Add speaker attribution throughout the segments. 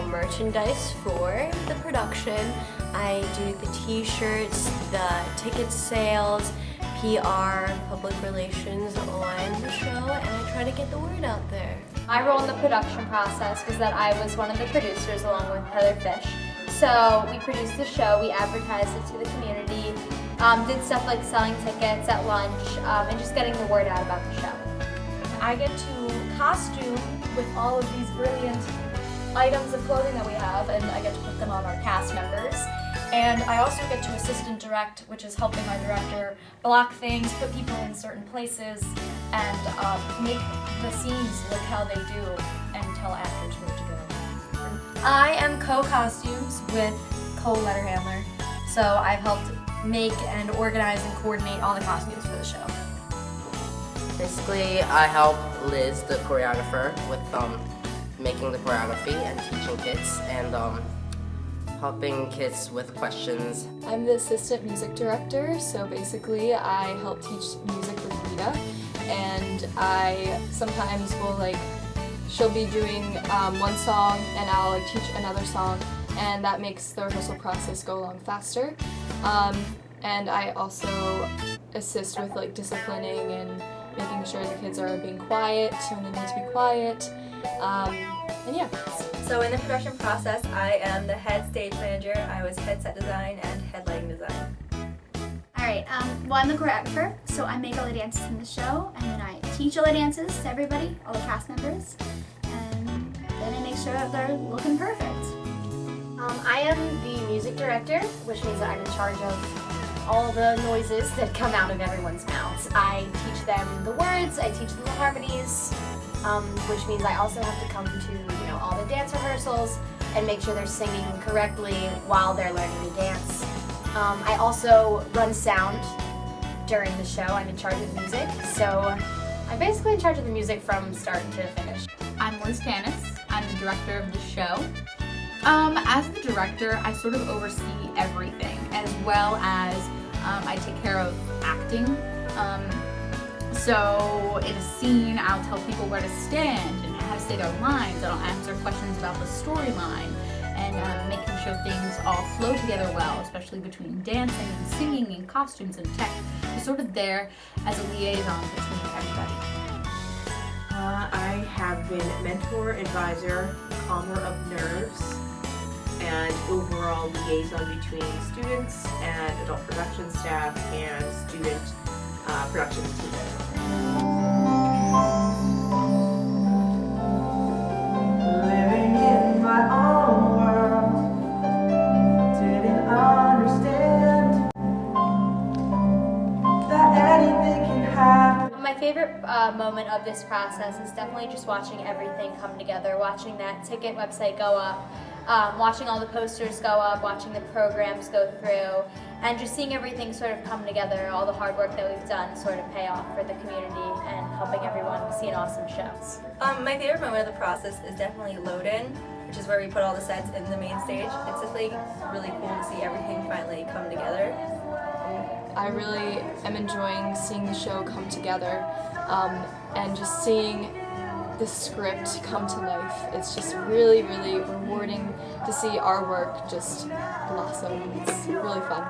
Speaker 1: Merchandise for the production. I do the t-shirts, the ticket sales, PR, public relations on the show, and I try to get the word out there.
Speaker 2: My role in the production process was that I was one of the producers along with Heather Fish. So we produced the show, we advertised it to the community, did stuff like selling tickets at lunch, and just getting the word out about the show.
Speaker 3: I get to costume with all of these brilliant items of clothing that we have, and I get to put them on our cast members. And I also get to assist and direct, which is helping my director block things, put people in certain places, and make the scenes look how they do, and tell actors where to go.
Speaker 4: I am co-costumes with co-letter handler, so I've helped make and organize and coordinate all the costumes for the show.
Speaker 5: Basically, I help Liz, the choreographer, with making the choreography and teaching kids and helping kids with questions.
Speaker 6: I'm the assistant music director, so basically I help teach music with Rita, and I sometimes will she'll be doing one song and I'll teach another song, and that makes the rehearsal process go along faster. And I also assist with disciplining and making sure the kids are being quiet when they need to be quiet. And yeah.
Speaker 7: So in the production process, I am the head stage manager. I was head set design and head lighting design.
Speaker 8: Alright, well, I'm the choreographer, so I make all the dances in the show, and then I teach all the dances to everybody, all the cast members, and then I make sure that they're looking perfect.
Speaker 9: I am the music director, which means that I'm in charge of all the noises that come out of everyone's mouths. I teach them the words, I teach them the harmonies, which means I also have to come to all the dance rehearsals and make sure they're singing correctly while they're learning to dance. I also run sound during the show. I'm in charge of music, so I'm basically in charge of the music from start to finish.
Speaker 10: I'm Liz Tanis. I'm the director of the show. As the director, I sort of oversee everything, as well as I take care of acting. So in a scene, I'll tell people where to stand and how to say their lines. I'll answer questions about the storyline and making sure things all flow together well, especially between dancing and singing and costumes and tech. You're sort of there as a liaison between everybody.
Speaker 11: I have been mentor, advisor, calmer of nerves, and overall liaison between students and adult production staff and student production team.
Speaker 12: Living in my own world, didn't understand that anything can happen.
Speaker 2: My favorite moment of this process is definitely just watching everything come together, watching that ticket website go up, watching all the posters go up, watching the programs go through, and just seeing everything sort of come together, all the hard work that we've done sort of pay off for the community and helping everyone see an awesome show.
Speaker 7: My favorite moment of the process is definitely load-in, which is where we put all the sets in the main stage. It's just really cool to see everything finally come together.
Speaker 6: I really am enjoying seeing the show come together, and just seeing the script come to life. It's just really, really rewarding to see our work just blossom. It's really fun.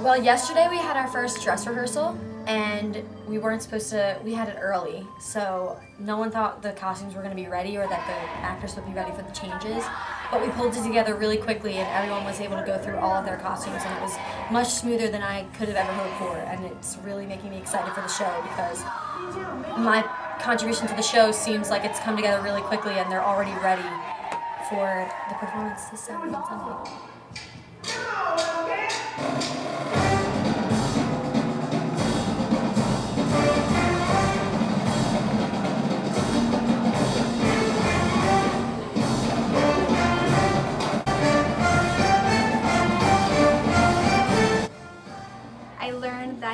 Speaker 4: Well, yesterday we had our first dress rehearsal, and we weren't supposed to, we had it early, so no one thought the costumes were going to be ready or that the actors would be ready for the changes. But we pulled it together really quickly, and everyone was able to go through all of their costumes, and it was much smoother than I could have ever hoped for, and it's really making me excited for the show because my contribution to the show seems like it's come together really quickly and they're already ready for the performance this Saturday on Sunday.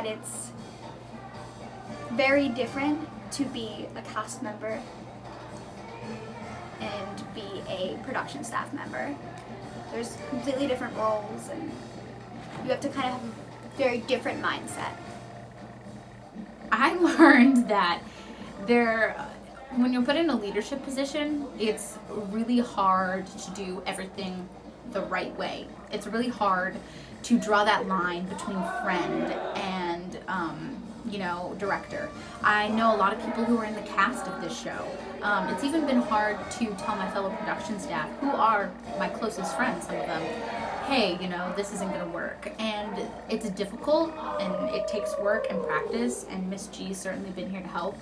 Speaker 8: that it's very different to be a cast member and be a production staff member. There's completely different roles, and you have to kind of have a very different mindset.
Speaker 10: I learned that when you're put in a leadership position, it's really hard to do everything the right way. It's really hard to draw that line between friend and director. I know a lot of people who are in the cast of this show. It's even been hard to tell my fellow production staff, who are my closest friends, some of them, hey, this isn't going to work. And it's difficult, and it takes work and practice, and Miss G's certainly been here to help.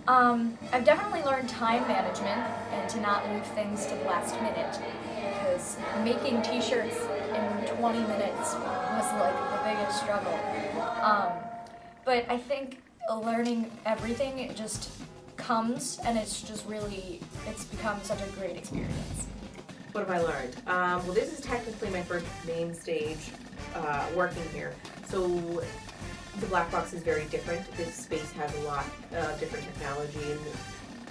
Speaker 3: I've definitely learned time management and to not leave things to the last minute, because making t-shirts in 20 minutes was like the biggest struggle. But I think learning everything, it just comes, and it's become such a great experience.
Speaker 11: What have I learned? Well, this is technically my first main stage working here. So the black box is very different. This space has a lot of different technology and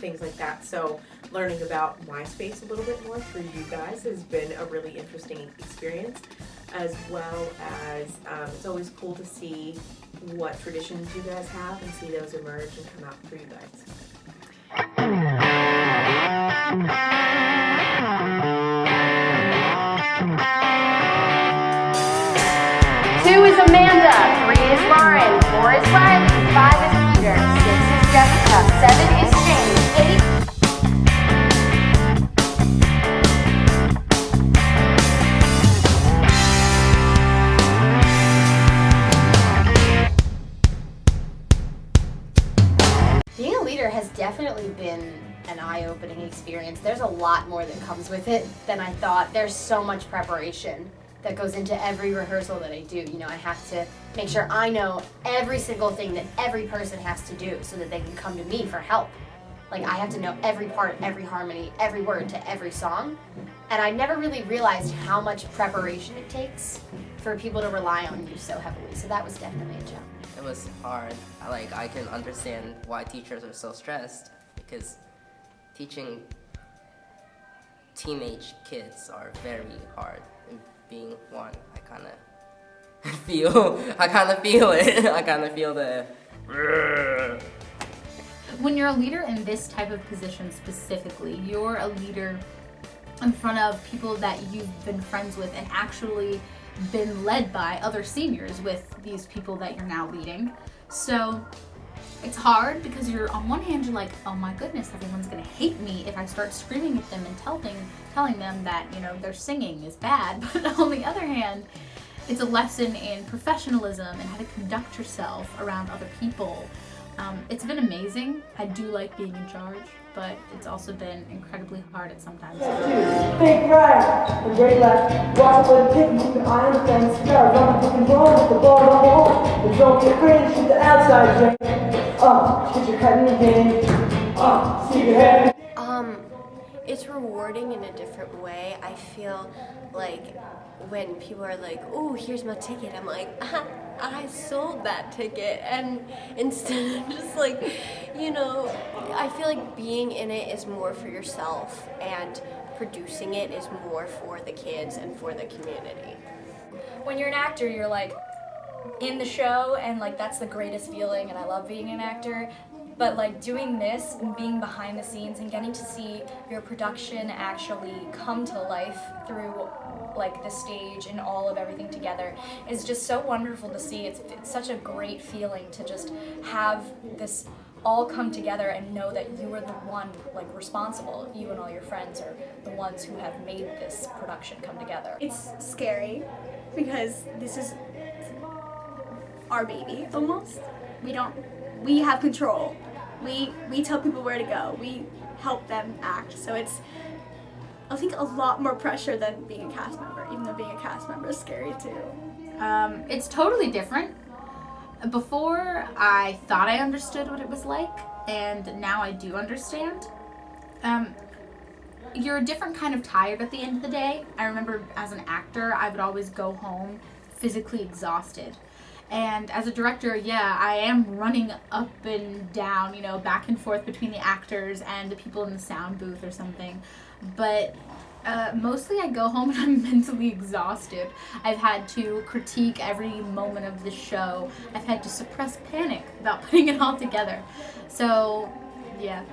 Speaker 11: things like that. So learning about my space a little bit more through you guys has been a really interesting experience, as well as it's always cool to see what traditions you guys have and see those emerge and come out through you guys.
Speaker 9: 2 is Amanda, 3 is Lauren, 4 is Riley, 5 is Peter, 6 is Jessica, 7 is James, 8
Speaker 13: Being a leader has definitely been an eye-opening experience. There's a lot more that comes with it than I thought. There's so much preparation that goes into every rehearsal that I do. I have to make sure I know every single thing that every person has to do so that they can come to me for help. Like, I have to know every part, every harmony, every word to every song. And I never really realized how much preparation it takes for people to rely on you so heavily. So that was definitely a challenge.
Speaker 5: It was hard. I can understand why teachers are so stressed, because teaching teenage kids are very hard. And being one, I kind of feel it. I kind of feel the.
Speaker 10: When you're a leader in this type of position specifically, you're a leader in front of people that you've been friends with and actually been led by other seniors with these people that you're now leading. So it's hard because you're, on one hand, you're like, oh my goodness, everyone's gonna hate me if I start screaming at them and telling them that, their singing is bad. But on the other hand, it's a lesson in professionalism and how to conduct yourself around other people. It's been amazing. I do like being in charge, but it's also been incredibly hard at sometimes.
Speaker 12: Think right, and great left. Watch it with a kick, keep an eye on the fence. Gotta run the control with the ball on the wall. And don't get afraid, shoot the outside drink. Get your head in the game. Stick your head.
Speaker 1: It's rewarding in a different way. I feel like when people are like, "Oh, here's my ticket," I'm like, I sold that ticket. And instead of just like, I feel like being in it is more for yourself, and producing it is more for the kids and for the community.
Speaker 3: When you're an actor, you're like in the show, and like that's the greatest feeling, and I love being an actor. But like doing this and being behind the scenes and getting to see your production actually come to life through like the stage and all of everything together is just so wonderful to see. It's such a great feeling to just have this all come together and know that you are the one like responsible. You and all your friends are the ones who have made this production come together.
Speaker 8: It's scary because this is our baby almost. We have control. We tell people where to go. We help them act. So it's, I think, a lot more pressure than being a cast member, even though being a cast member is scary too.
Speaker 10: It's totally different. Before, I thought I understood what it was like, and now I do understand. You're a different kind of tired at the end of the day. I remember as an actor, I would always go home physically exhausted. And as a director, yeah, I am running up and down, you know, back and forth between the actors and the people in the sound booth or something. But mostly I go home and I'm mentally exhausted. I've had to critique every moment of the show. I've had to suppress panic about putting it all together. So, yeah.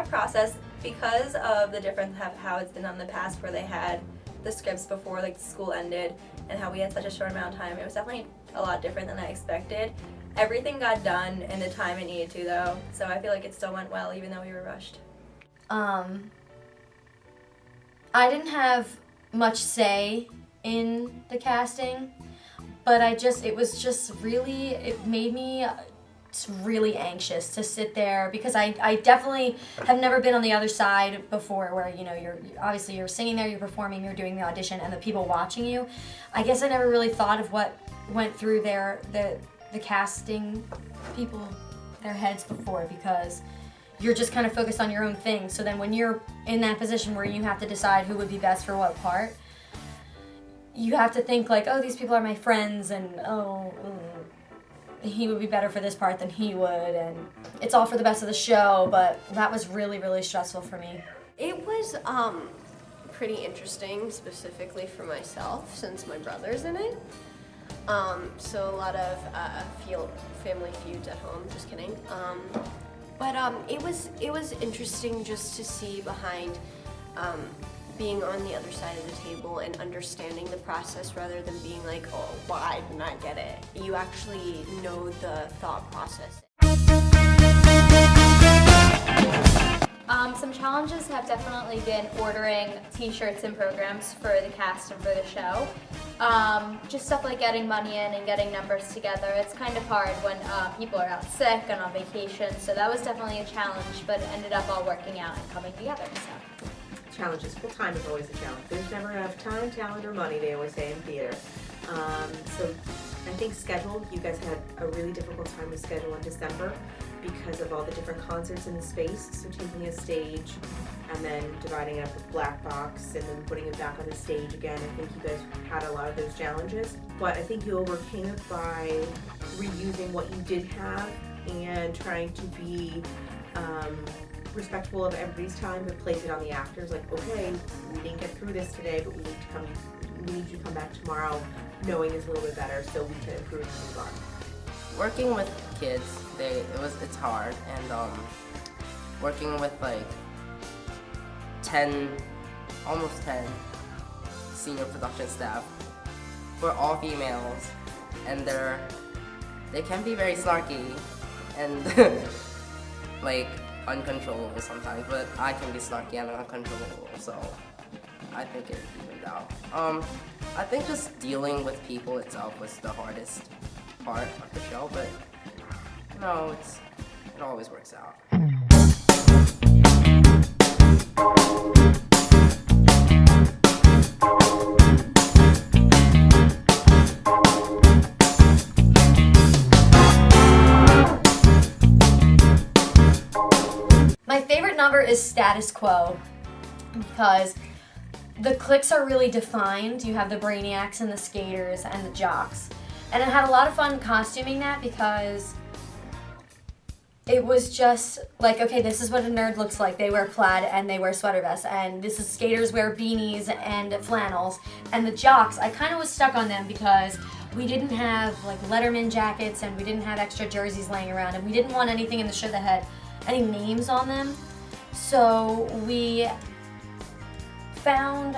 Speaker 7: Process, because of the difference of how it's been done in the past, where they had the scripts before like school ended and how we had such a short amount of time, it was definitely a lot different than I expected. Everything got done in the time it needed to though, so I feel like it still went well even though we were rushed.
Speaker 4: I didn't have much say in the casting, but it made me really anxious to sit there, because I definitely have never been on the other side before, where, you know, you're singing there, you're performing, you're doing the audition, and the people watching you. I guess I never really thought of what went through the casting people, their heads before, because you're just kind of focused on your own thing. So then when you're in that position where you have to decide who would be best for what part, you have to think like, oh, these people are my friends, and he would be better for this part than he would, and it's all for the best of the show. But that was really, really stressful for me.
Speaker 1: It was pretty interesting, specifically for myself, since my brother's in it. So a lot of family feuds at home, just kidding. But it was interesting just to see behind being on the other side of the table and understanding the process, rather than being like, oh, well, I did not get it. You actually know the thought process.
Speaker 2: Some challenges have definitely been ordering t-shirts and programs for the cast and for the show. Just stuff like getting money in and getting numbers together. It's kind of hard when people are out sick and on vacation, so that was definitely a challenge, but it ended up all working out and coming together. So.
Speaker 11: Challenges. Well, time is always a challenge. There's never enough time, talent, or money, they always say in theater. So I think schedule, you guys had a really difficult time with schedule in December because of all the different concerts in the space. So taking a stage and then dividing it up with black box and then putting it back on the stage again. I think you guys had a lot of those challenges. But I think you overcame it by reusing what you did have and trying to be respectful of everybody's time, but place it on the actors. Like, okay, we didn't get through this today, but we need you to come back tomorrow knowing it's a little bit better so we can improve and move on.
Speaker 5: Working with kids, it's hard, and working with like almost 10 senior production staff. We're all females, and they can be very snarky and like uncontrollable sometimes, but I can be snarky and uncontrollable, so I think it evened out. I think just dealing with people itself was the hardest part of the show, but no, it always works out.
Speaker 4: My favorite number is Status Quo, because the cliques are really defined. You have the brainiacs and the skaters and the jocks. And I had a lot of fun costuming that, because it was just like, okay, this is what a nerd looks like. They wear plaid and they wear sweater vests, and this is skaters wear beanies and flannels. And the jocks, I kind of was stuck on them because we didn't have like Letterman jackets and we didn't have extra jerseys laying around, and we didn't want anything in the show that had any names on them. So we found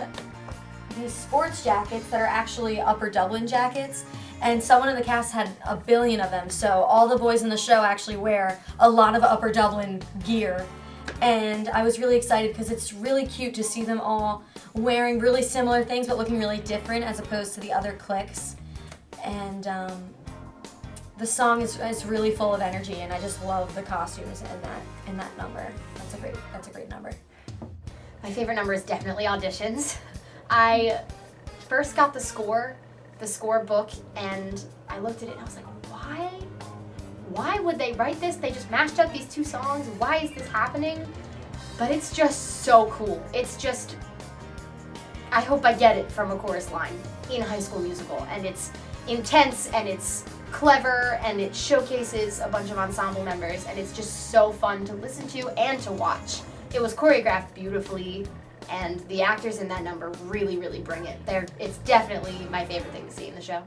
Speaker 4: these sports jackets that are actually Upper Dublin jackets, and someone in the cast had a billion of them, so all the boys in the show actually wear a lot of Upper Dublin gear. And I was really excited because it's really cute to see them all wearing really similar things but looking really different as opposed to the other cliques. And the song is really full of energy, and I just love the costumes in that number. That's a great number.
Speaker 13: My favorite number is definitely auditions. I first got the score book, and I looked at it and I was like, why would they write this? They just mashed up these two songs. Why is this happening? But it's just so cool. It's just, I hope I get it from a chorus line in High School Musical. And it's intense, and it's clever, and it showcases a bunch of ensemble members, and it's just so fun to listen to and to watch. It was choreographed beautifully, and the actors in that number really, really bring it. It's definitely my favorite thing to see in the show.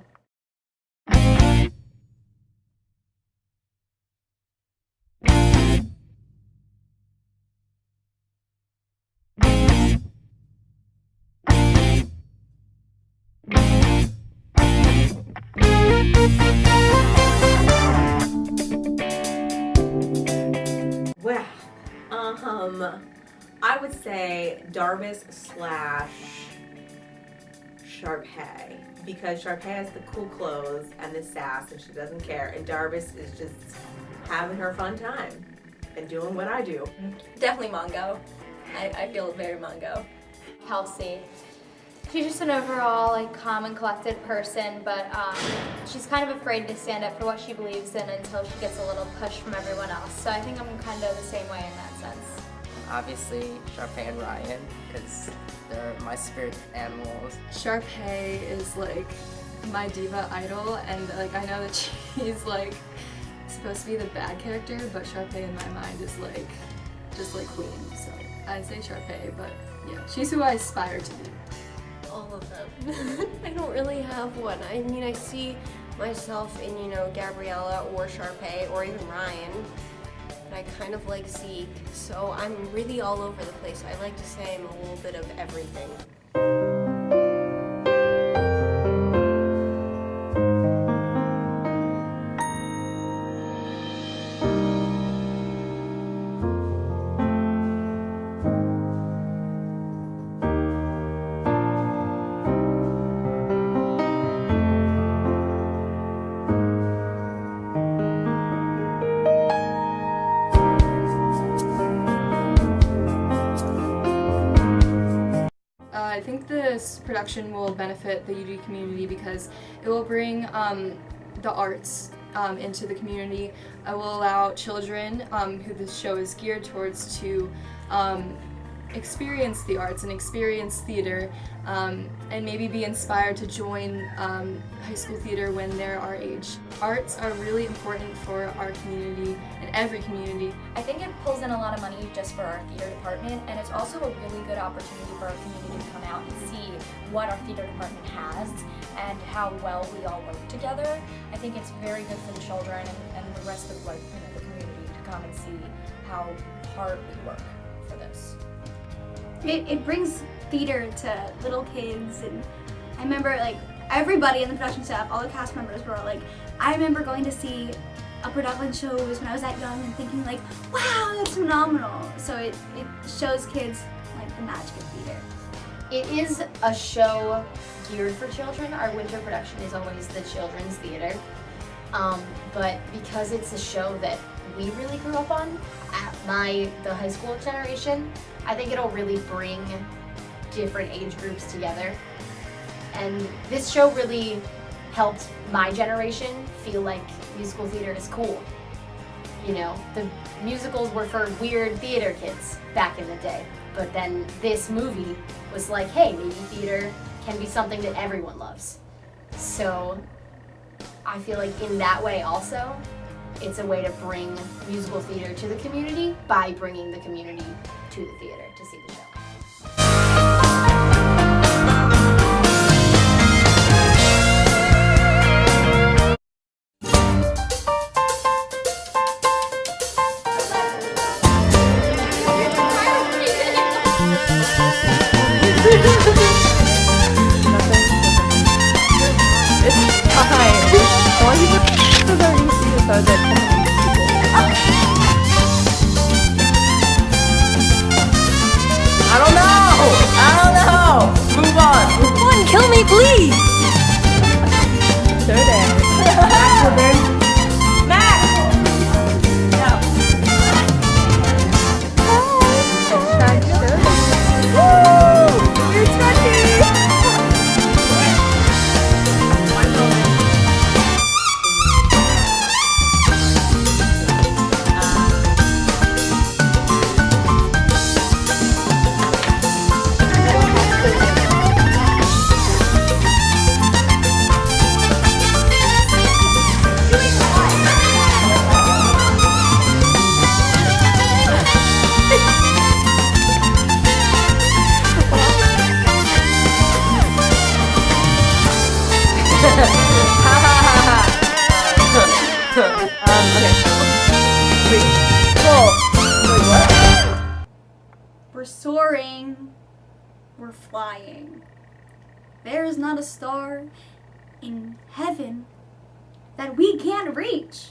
Speaker 11: Well, I would say Darvis / Sharpay, because Sharpay has the cool clothes and the sass, and she doesn't care, and Darvis is just having her fun time and doing what I do.
Speaker 7: Definitely Mongo. I feel very Mongo.
Speaker 2: Kelsey. She's just an overall like calm and collected person, but she's kind of afraid to stand up for what she believes in until she gets a little push from everyone else. So I think I'm kind of the same way in that sense.
Speaker 5: Obviously, Sharpay and Ryan, because they're my spirit animals.
Speaker 6: Sharpay is like my diva idol, and like I know that she's like supposed to be the bad character, but Sharpay in my mind is like just like queen. So I say Sharpay, but yeah, she's who I aspire to be.
Speaker 1: All of them. I don't really have one. I mean, I see myself in, Gabriella or Sharpay or even Ryan, but I kind of like Zeke, so I'm really all over the place. I like to say I'm a little bit of everything.
Speaker 6: I think this production will benefit the UD community because it will bring the arts into the community. It will allow children who this show is geared towards to experience the arts and experience theater and maybe be inspired to join high school theater when they're our age. Arts are really important for our community and every community.
Speaker 3: I think it pulls in a lot of money just for our theater department, and it's also a really good opportunity for our community to come out and see what our theater department has and how well we all work together. I think it's very good for the children and the rest of the community to come and see how hard we work for this.
Speaker 8: It brings theater to little kids, and I remember everybody in the production staff, all the cast members were like, I remember going to see a production shows when I was that young and thinking wow, that's phenomenal. So it shows kids the magic of theater.
Speaker 13: It is a show geared for children. Our winter production is always the children's theater. But because it's a show that we really grew up on, the high school generation, I think it'll really bring different age groups together. And this show really helped my generation feel like musical theater is cool. The musicals were for weird theater kids back in the day. But then this movie was like, hey, maybe theater can be something that everyone loves. So I feel like in that way also, it's a way to bring musical theater to the community by bringing the community to the theater to see the show.
Speaker 5: I don't know. Move on.
Speaker 4: Kill me, please!
Speaker 12: Back to the bench.
Speaker 8: We're soaring. We're flying. There is not a star in heaven that we can't reach.